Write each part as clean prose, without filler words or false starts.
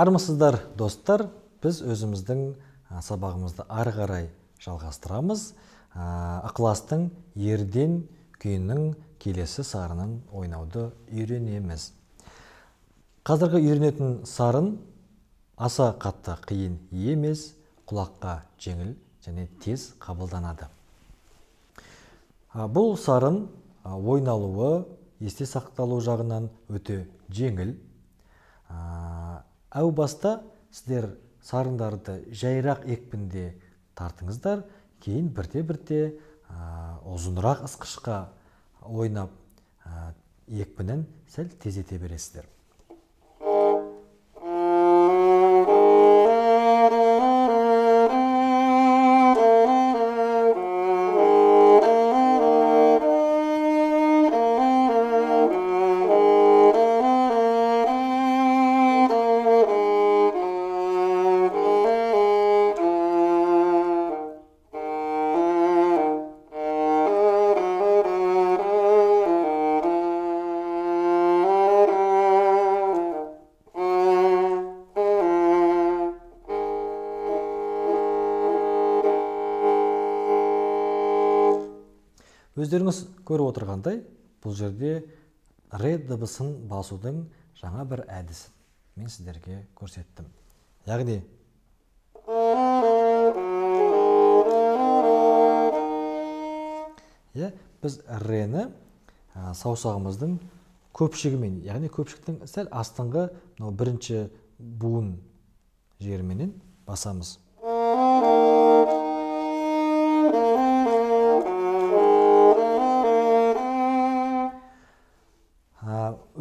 Армысыздар достар, біз өзіміздің сабағымызды ары қарай жалғастырамыз. Ықыластың ерден күйінің келесі сарынын ойнауды үйренеміз. Қазіргі үйренетін сарын аса қатты қиын емес, құлаққа жеңіл және тез қабылданады. Бұл сарын ойналуы, есте сақталу жағынан өте жеңіл. Әу баста сіздер сарындарды жайрақ екпінде тартыңыздар, кейін бірте-бірте ұзынырақ ысқышқа ойнап екпінін сәл тездете бересіздер. Өздеріңіз көріп отырғандай, бұл жерде ре дыбысын басудың жаңа бір әдісін мен сіздерге көрсеттім. Яғни біз рені саусағымыздың көпшігімен, яғни көпшіктің сәл астыңғы бірінші буын жеріменен басамыз.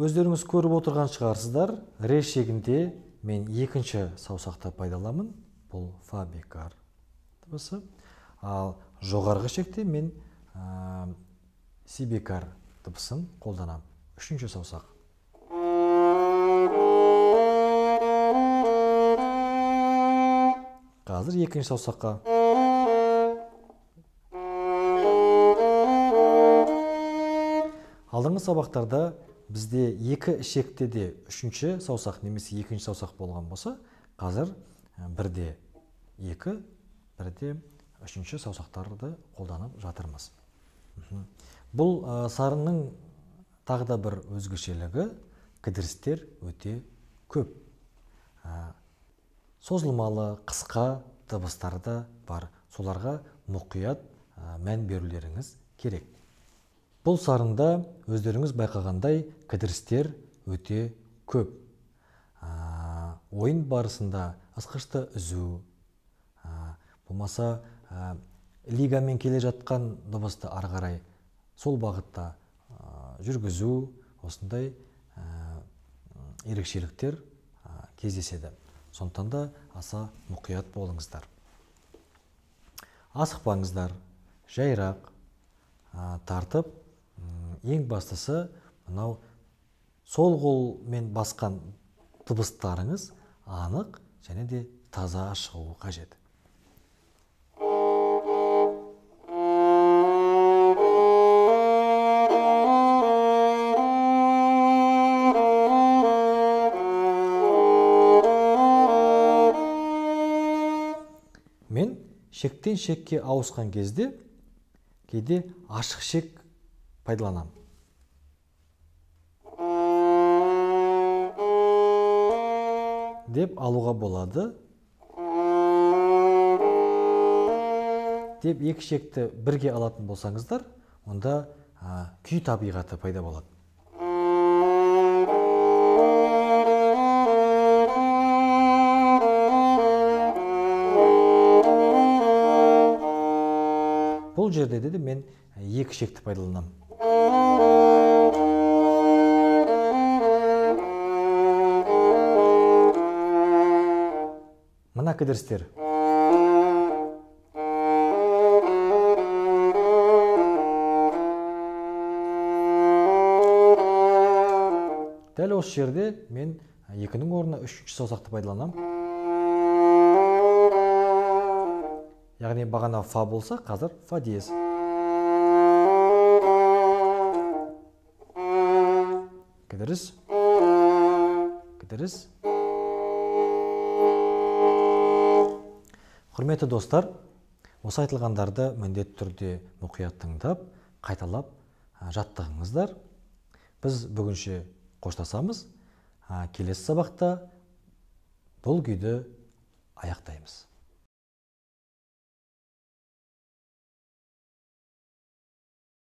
Өздеріңіз көріп отырған шығарсыздар, ре шегінде мен екінші саусақты пайдаламын, бұл фа бекар дыбысы. Ал жоғарғы шекте мен си бекар дыбысын қолданам, үшінші саусақ. Қазір екінші саусаққа. Алдыңғы сабақтарда бізде екі ішекте де үшінші саусақ немесе екінші саусақ болған болса, қазір бірде екі, бірде үшінші саусақтарды қолданып жатырмыз. Бұл сарынның тағы да бір өзгешелігі, кідірістер өте көп. Созылмалы, қысқа дыбыстары бар. Соларға мұқият мән берулеріңіз керек. Бұл сарында өздеріңіз байқағандай кідірістер өте көп. Ойын барысында ысқышты үзу, болмаса лигамен келе жатқан дыбысты ары қарай сол бағытта жүргізу, осындай ерекшеліктер кездеседі. Сондықтан да аса мұқият болыңыздар. Асықпаңыздар, жайрақ тартып, ең бастысы мынау сол қолмен басқан дыбыстарыңыз анық және де таза шығуы қажет. Мен шектен шекке ауысқан кезде кейде ашық шек пайдаланам. Деп алуға болады. Деп екі шекті бірге алатын болсаңыздар, онда күй табиғаты пайда болады. Бұл жерде де мен екі шекті пайдаланам. Мына кідірістер. Дәл осы жерде мен екінің орнына үшінші саусақты пайдаланам. Яғни бағана фа болса, қазір фа диез. кідіріс, кідіріс, Құрметті достар, осы айтылғандарды міндетті түрде мұқият тыңдап, қайталап жаттығыңыздар. Біз бүгінше қоштасамыз. Келесі сабақта бұл күйді аяқтаймыз.